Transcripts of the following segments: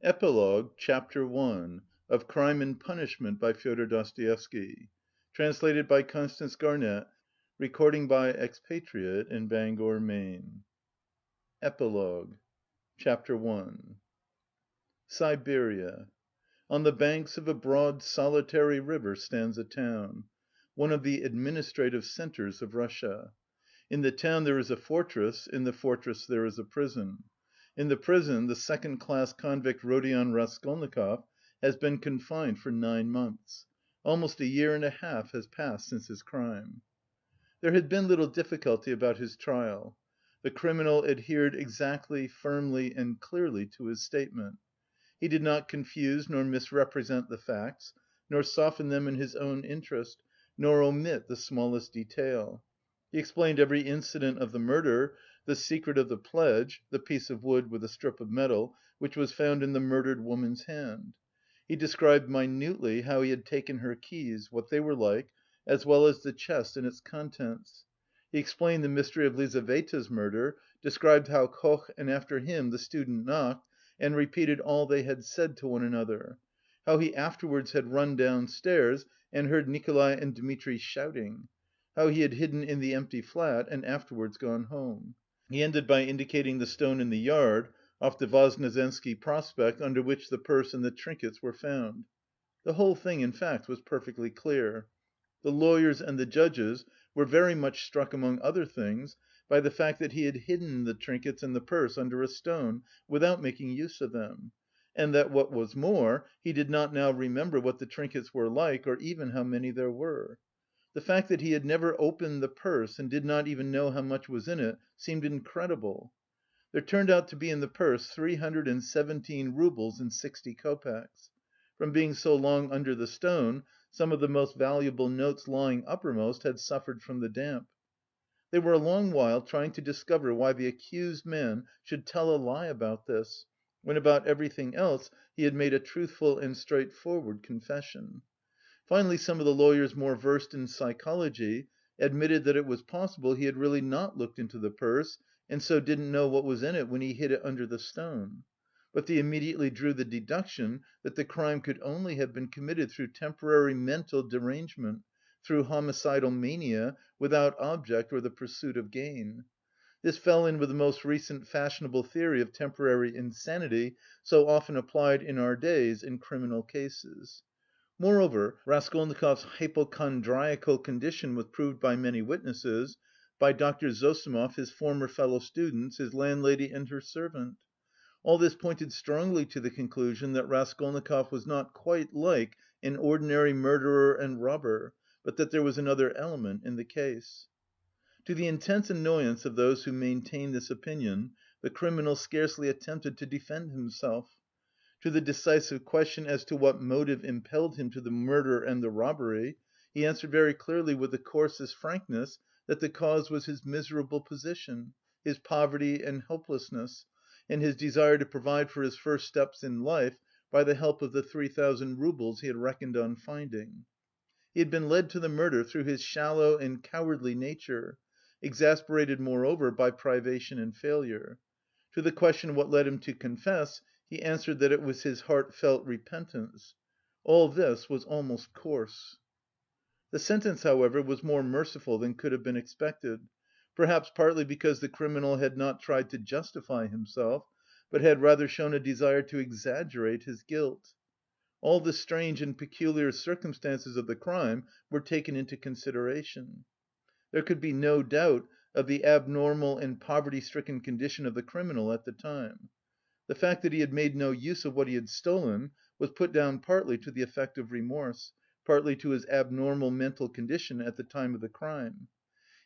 Epilogue, Chapter I. Of Crime and Punishment by Fyodor Dostoevsky. Translated by Constance Garnett. Recording by Expatriate in Bangor, Maine. Epilogue. Chapter I. Siberia. On the banks of a broad, solitary river stands a town, one of the administrative centers of Russia. In the town there is a fortress, in the fortress there is a prison. In the prison the second-class convict Rodion Raskolnikov has been confined for 9 months. Almost a year and a half has passed since his crime. There had been little difficulty about his trial. The criminal adhered exactly, firmly, and clearly to his statement. He did not confuse nor misrepresent the facts, nor soften them in his own interest, nor omit the smallest detail. He explained every incident of the murder, the secret of the pledge (the piece of wood with a strip of metal) which was found in the murdered woman's hand. He described minutely how he had taken her keys, what they were like, as well as the chest and its contents. He explained the mystery of Lizaveta's murder, described how Koch and after him the student knocked, and repeated all they had said to one another; how he afterwards had run downstairs and heard Nikolay and Dmitri shouting; how he had hidden in the empty flat and afterwards gone home. He ended by indicating the stone in the yard, off the Voznesensky Prospect, under which the purse and the trinkets were found. The whole thing, in fact, was perfectly clear. The lawyers and the judges were very much struck, among other things, by the fact that he had hidden the trinkets and the purse under a stone, without making use of them, and that, what was more, he did not now remember what the trinkets were like, or even how many there were. The fact that he had never opened the purse and did not even know how much was in it seemed incredible. There turned out to be in the purse 317 roubles and 60 kopecks. From being so long under the stone, some of the most valuable notes lying uppermost had suffered from the damp. They were a long while trying to discover why the accused man should tell a lie about this, when about everything else he had made a truthful and straightforward confession. Finally some of the lawyers more versed in psychology admitted that it was possible he had really not looked into the purse, and so didn't know what was in it when he hid it under the stone. But they immediately drew the deduction that the crime could only have been committed through temporary mental derangement, through homicidal mania, without object or the pursuit of gain. This fell in with the most recent fashionable theory of temporary insanity, so often applied in our days in criminal cases. Moreover, Raskolnikov's hypochondriacal condition was proved by many witnesses, by Dr. Zossimov, his former fellow students, his landlady and her servant. All this pointed strongly to the conclusion that Raskolnikov was not quite like an ordinary murderer and robber, but that there was another element in the case. To the intense annoyance of those who maintained this opinion, the criminal scarcely attempted to defend himself. To the decisive question as to what motive impelled him to the murder and the robbery, he answered very clearly with the coarsest frankness that the cause was his miserable position, his poverty and helplessness, and his desire to provide for his first steps in life by the help of the 3,000 roubles he had reckoned on finding. He had been led to the murder through his shallow and cowardly nature, exasperated moreover by privation and failure. To the question what led him to confess, he answered that it was his heartfelt repentance. All this was almost coarse. The sentence, however, was more merciful than could have been expected, perhaps partly because the criminal had not tried to justify himself, but had rather shown a desire to exaggerate his guilt. All the strange and peculiar circumstances of the crime were taken into consideration. There could be no doubt of the abnormal and poverty-stricken condition of the criminal at the time. The fact that he had made no use of what he had stolen was put down partly to the effect of remorse, partly to his abnormal mental condition at the time of the crime.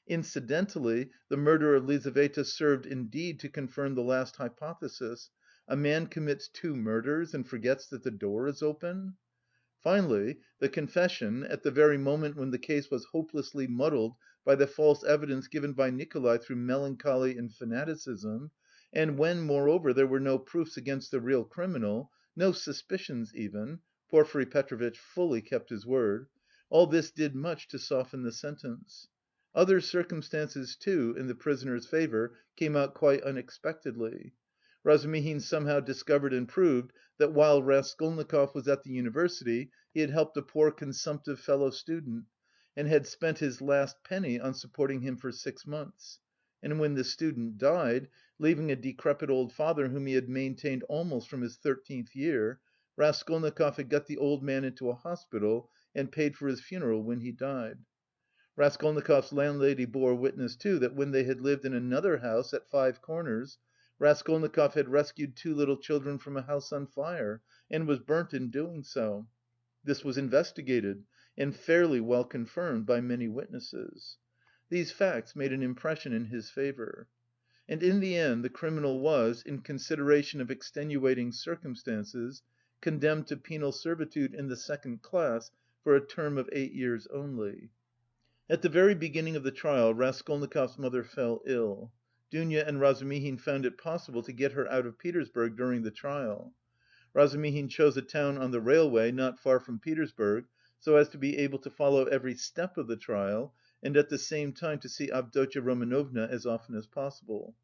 Incidentally, the murder of Lizaveta served indeed to confirm the last hypothesis: a man commits 2 murders and forgets that the door is open? Finally, the confession, at the very moment when the case was hopelessly muddled by the false evidence given by Nikolay through melancholy and fanaticism, and when, moreover, there were no proofs against the real criminal, no suspicions even (Porfiry Petrovitch fully kept his word), all this did much to soften the sentence. Other circumstances, too, in the prisoner's favour came out quite unexpectedly. Razumihin somehow discovered and proved that while Raskolnikov was at the university he had helped a poor consumptive fellow student, and had spent his last penny on supporting him for 6 months. And when the student died, leaving a decrepit old father whom he had maintained almost from his 13th year, Raskolnikov had got the old man into a hospital and paid for his funeral when he died. Raskolnikov's landlady bore witness, too, that when they had lived in another house at Five Corners, Raskolnikov had rescued 2 little children from a house on fire, and was burnt in doing so. This was investigated, and fairly well confirmed by many witnesses. These facts made an impression in his favour. And in the end the criminal was, in consideration of extenuating circumstances, condemned to penal servitude in the second class for a term of 8 years only. At the very beginning of the trial Raskolnikov's mother fell ill. Dounia and Razumihin found it possible to get her out of Petersburg during the trial. Razumihin chose a town on the railway not far from Petersburg, so as to be able to follow every step of the trial and at the same time to see Avdotya Romanovna as often as possible.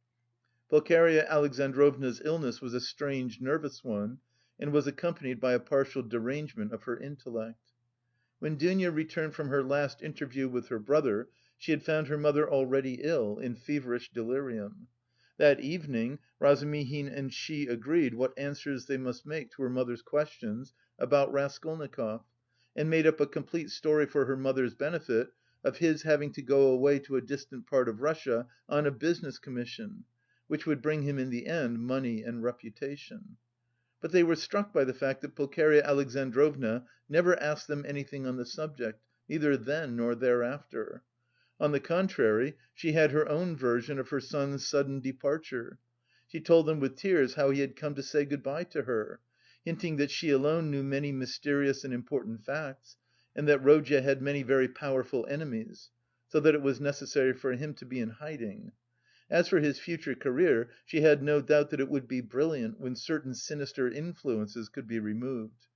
Pulcheria Alexandrovna's illness was a strange nervous one, and was accompanied by a partial derangement of her intellect. When Dounia returned from her last interview with her brother, she had found her mother already ill, in feverish delirium. That evening Razumihin and she agreed what answers they must make to her mother's questions about Raskolnikov, and made up a complete story for her mother's benefit of his having to go away to a distant part of Russia on a business commission, which would bring him in the end money and reputation. But they were struck by the fact that Pulcheria Alexandrovna never asked them anything on the subject, neither then nor thereafter. On the contrary, she had her own version of her son's sudden departure. She told them with tears how he had come to say good‐bye to her, hinting that she alone knew many mysterious and important facts, and that Rodya had many very powerful enemies, so that it was necessary for him to be in hiding. As for his future career, she had no doubt that it would be brilliant when certain sinister influences could be removed.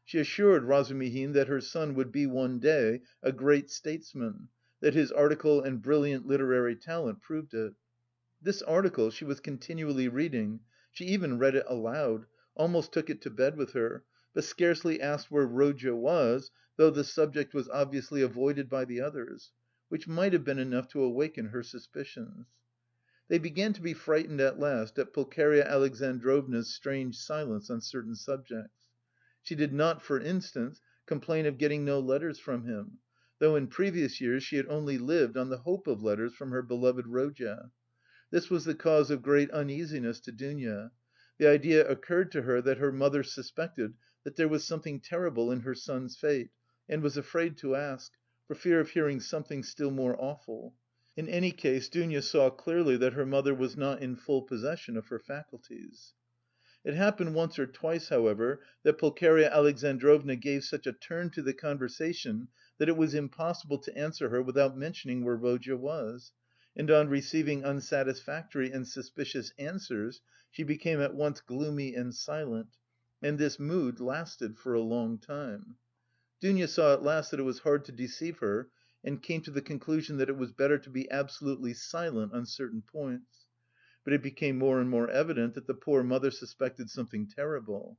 She assured Razumihin that her son would be one day a great statesman, that his article and brilliant literary talent proved it. This article she was continually reading, she even read it aloud, almost took it to bed with her, but scarcely asked where Rodya was, though the subject was obviously avoided by the others, which might have been enough to awaken her suspicions. They began to be frightened at last at Pulcheria Alexandrovna's strange silence on certain subjects. She did not, for instance, complain of getting no letters from him, though in previous years she had only lived on the hope of letters from her beloved Rodya. This was the cause of great uneasiness to Dounia. The idea occurred to her that her mother suspected that there was something terrible in her son's fate, and was afraid to ask, for fear of hearing something still more awful. In any case, Dounia saw clearly that her mother was not in full possession of her faculties. It happened once or twice, however, that Pulcheria Alexandrovna gave such a turn to the conversation that it was impossible to answer her without mentioning where Rodya was, and on receiving unsatisfactory and suspicious answers, she became at once gloomy and silent, and this mood lasted for a long time. Dounia saw at last that it was hard to deceive her, and came to the conclusion that it was better to be absolutely silent on certain points. But it became more and more evident that the poor mother suspected something terrible.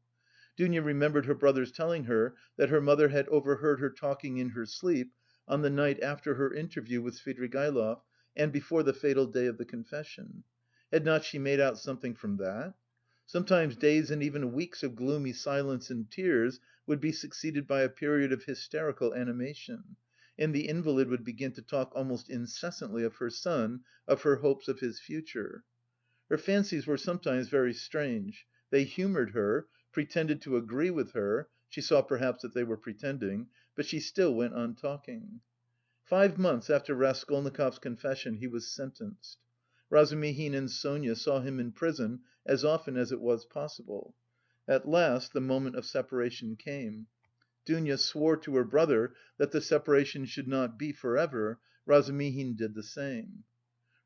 Dounia remembered her brother's telling her that her mother had overheard her talking in her sleep on the night after her interview with Svidrigaïlov and before the fatal day of the confession. Had not she made out something from that? Sometimes days and even weeks of gloomy silence and tears would be succeeded by a period of hysterical animation, and the invalid would begin to talk almost incessantly of her son, of her hopes of his future. Her fancies were sometimes very strange. They humoured her, pretended to agree with her (she saw perhaps that they were pretending), but she still went on talking. 5 months after Raskolnikov's confession he was sentenced. Razumihin and Sonia saw him in prison as often as it was possible. At last the moment of separation came. Dounia swore to her brother that the separation should not be for ever; Razumihin did the same.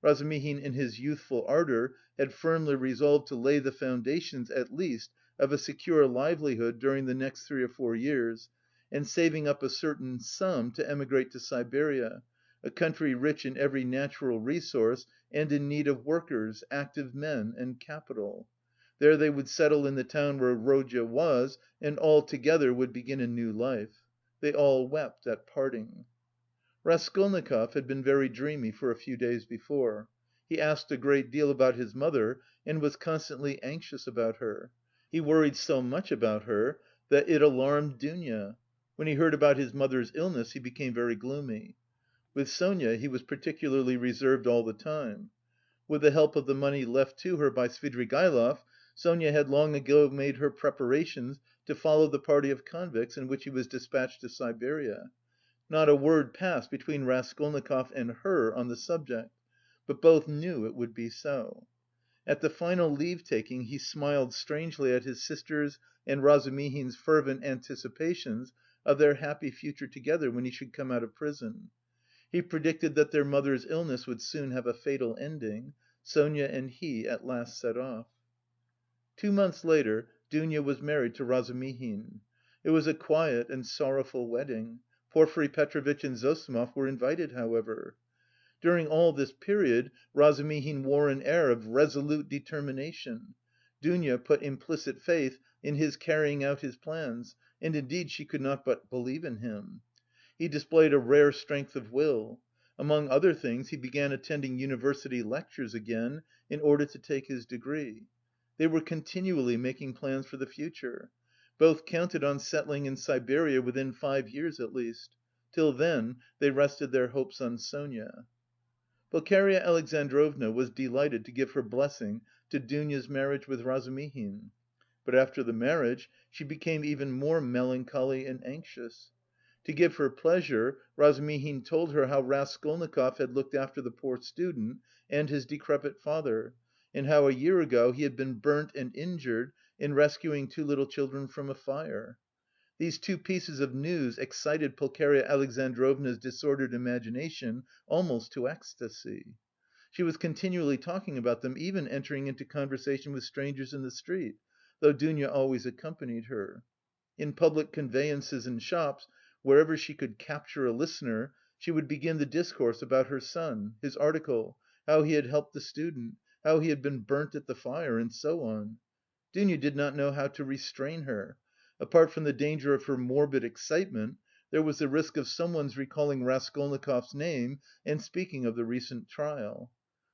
Razumihin in his youthful ardour had firmly resolved to lay the foundations, at least, of a secure livelihood during the next 3 or 4 years, and saving up a certain sum to emigrate to Siberia, a country rich in every natural resource and in need of workers, active men and capital. There they would settle in the town where Rodya was, and all together would begin a new life. They all wept at parting. Raskolnikov had been very dreamy for a few days before. He asked a great deal about his mother and was constantly anxious about her. He worried so much about her that it alarmed Dounia. When he heard about his mother's illness he became very gloomy. With Sonia he was particularly reserved all the time. With the help of the money left to her by Svidrigaïlov, Sonia had long ago made her preparations to follow the party of convicts in which he was dispatched to Siberia. Not a word passed between Raskolnikov and her on the subject, but both knew it would be so. At the final leave‐taking he smiled strangely at his sister's and Razumihin's fervent anticipations of their happy future together when he should come out of prison. He predicted that their mother's illness would soon have a fatal ending. Sonia and he at last set off. 2 months later Dounia was married to Razumihin. It was a quiet and sorrowful wedding. Porfiry Petrovitch and Zossimov were invited, however. During all this period Razumihin wore an air of resolute determination. Dounia put implicit faith in his carrying out his plans, and indeed she could not but believe in him. He displayed a rare strength of will. Among other things he began attending university lectures again in order to take his degree. They were continually making plans for the future. Both counted on settling in Siberia within 5 years at least. Till then they rested their hopes on Sonia. Pulcheria Alexandrovna was delighted to give her blessing to Dounia's marriage with Razumihin. But after the marriage she became even more melancholy and anxious. To give her pleasure, Razumihin told her how Raskolnikov had looked after the poor student and his decrepit father, and how a year ago he had been burnt and injured in rescuing 2 little children from a fire. These 2 pieces of news excited Pulcheria Alexandrovna's disordered imagination almost to ecstasy. She was continually talking about them, even entering into conversation with strangers in the street, though Dounia always accompanied her. In public conveyances and shops, wherever she could capture a listener, she would begin the discourse about her son, his article, how he had helped the student, how he had been burnt at the fire, and so on. Dounia did not know how to restrain her. Apart from the danger of her morbid excitement, there was the risk of someone's recalling Raskolnikov's name and speaking of the recent trial.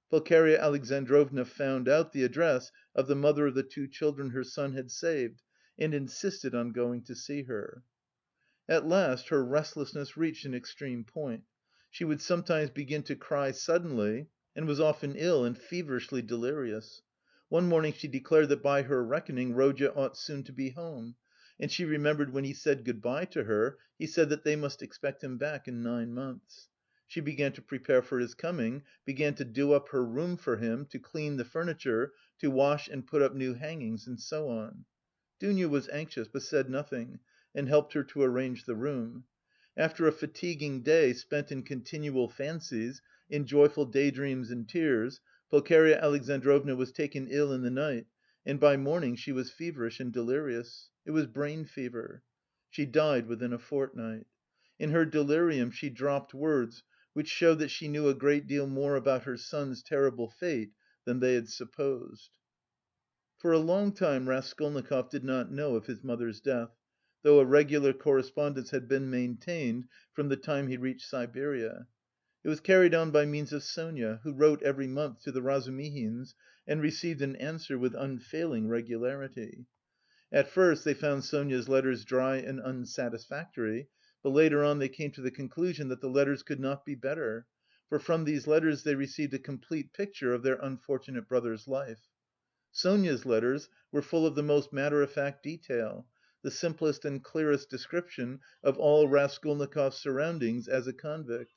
Pulcheria Alexandrovna found out the address of the mother of the 2 children her son had saved and insisted on going to see her. At last her restlessness reached an extreme point. She would sometimes begin to cry suddenly and was often ill and feverishly delirious. One morning she declared that by her reckoning Rodya ought soon to be home, and she remembered when he said good‐bye to her, he said that they must expect him back in 9 months. She began to prepare for his coming, began to do up her room for him, to clean the furniture, to wash and put up new hangings, and so on. Dounia was anxious, but said nothing, and helped her to arrange the room. After a fatiguing day spent in continual fancies, in joyful daydreams and tears, Pulcheria Alexandrovna was taken ill in the night, and by morning she was feverish and delirious. It was brain fever. She died within a fortnight. In her delirium she dropped words which showed that she knew a great deal more about her son's terrible fate than they had supposed. For a long time Raskolnikov did not know of his mother's death, though a regular correspondence had been maintained from the time he reached Siberia. It was carried on by means of Sonia, who wrote every month to the Razumihins and received an answer with unfailing regularity. At first they found Sonia's letters dry and unsatisfactory, but later on they came to the conclusion that the letters could not be better, for from these letters they received a complete picture of their unfortunate brother's life. Sonia's letters were full of the most matter-of-fact detail, the simplest and clearest description of all Raskolnikov's surroundings as a convict.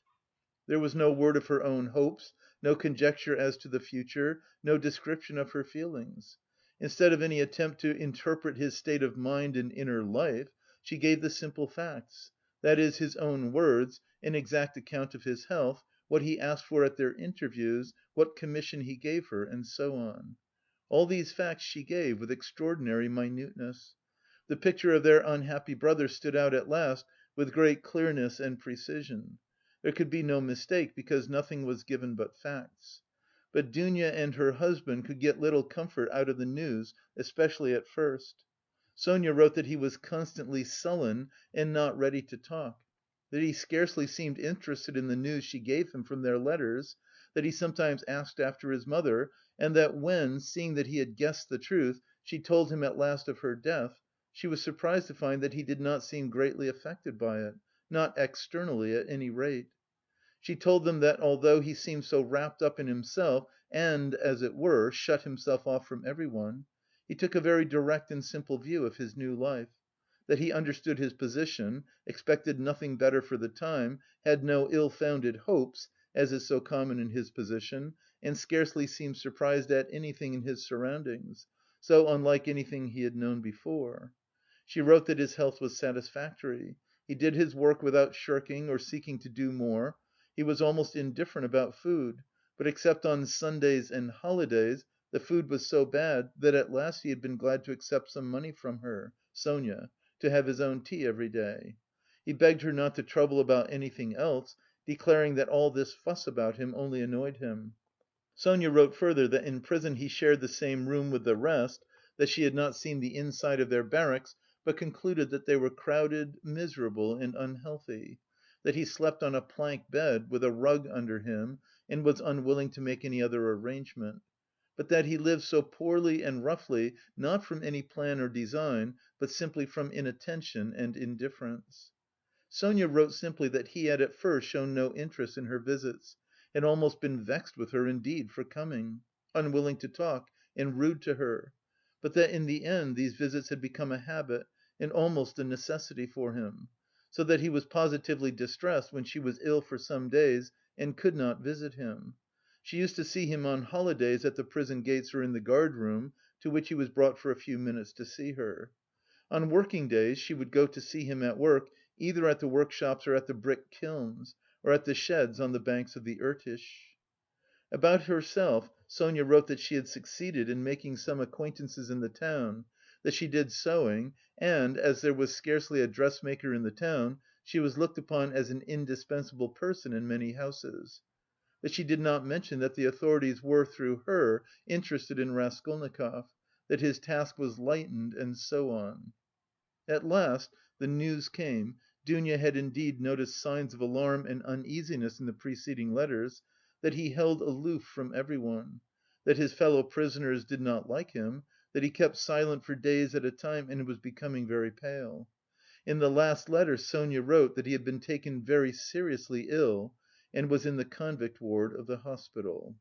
There was no word of her own hopes, no conjecture as to the future, no description of her feelings. Instead of any attempt to interpret his state of mind and inner life, she gave the simple facts, that is, his own words, an exact account of his health, what he asked for at their interviews, what commission he gave her, and so on. All these facts she gave with extraordinary minuteness. The picture of their unhappy brother stood out at last with great clearness and precision. There could be no mistake because nothing was given but facts. but Dounia and her husband could get little comfort out of the news, especially at first. Sonia wrote that he was constantly sullen and not ready to talk, that he scarcely seemed interested in the news she gave him from their letters, that he sometimes asked after his mother, and that when, seeing that he had guessed the truth, she told him at last of her death, she was surprised to find that he did not seem greatly affected by it, not externally at any rate. She told them that although he seemed so wrapped up in himself and, as it were, shut himself off from everyone, he took a very direct and simple view of his new life, that he understood his position, expected nothing better for the time, had no ill-founded hopes, as is so common in his position, and scarcely seemed surprised at anything in his surroundings, so unlike anything he had known before. She wrote that his health was satisfactory. He did his work without shirking or seeking to do more. He was almost indifferent about food, but except on Sundays and holidays, the food was so bad that at last he had been glad to accept some money from her, Sonia, to have his own tea every day. He begged her not to trouble about anything else, declaring that all this fuss about him only annoyed him. Sonia wrote further that in prison he shared the same room with the rest, that she had not seen the inside of their barracks, but concluded that they were crowded, miserable and unhealthy, that he slept on a plank bed, with a rug under him, and was unwilling to make any other arrangement, but that he lived so poorly and roughly, not from any plan or design, but simply from inattention and indifference. Sonia wrote simply that he had at first shown no interest in her visits, had almost been vexed with her indeed for coming, unwilling to talk and rude to her, but that in the end these visits had become a habit and almost a necessity for him, so that he was positively distressed when she was ill for some days and could not visit him. She used to see him on holidays at the prison gates or in the guard-room, to which he was brought for a few minutes to see her. On working days she would go to see him at work, either at the workshops or at the brick kilns, or at the sheds on the banks of the Irtish. About herself, Sonia wrote that she had succeeded in making some acquaintances in the town, that she did sewing, and, as there was scarcely a dressmaker in the town, she was looked upon as an indispensable person in many houses. But she did not mention that the authorities were, through her, interested in Raskolnikov, that his task was lightened, and so on. At last the news came. Dounia had indeed noticed signs of alarm and uneasiness in the preceding letters, that he held aloof from everyone, that his fellow prisoners did not like him, that he kept silent for days at a time and was becoming very pale. In the last letter Sonia wrote that he had been taken very seriously ill and was in the convict ward of the hospital.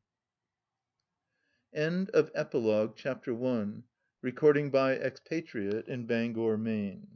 End of Epilogue Chapter 1. Recording by Expatriate in Bangor, Maine.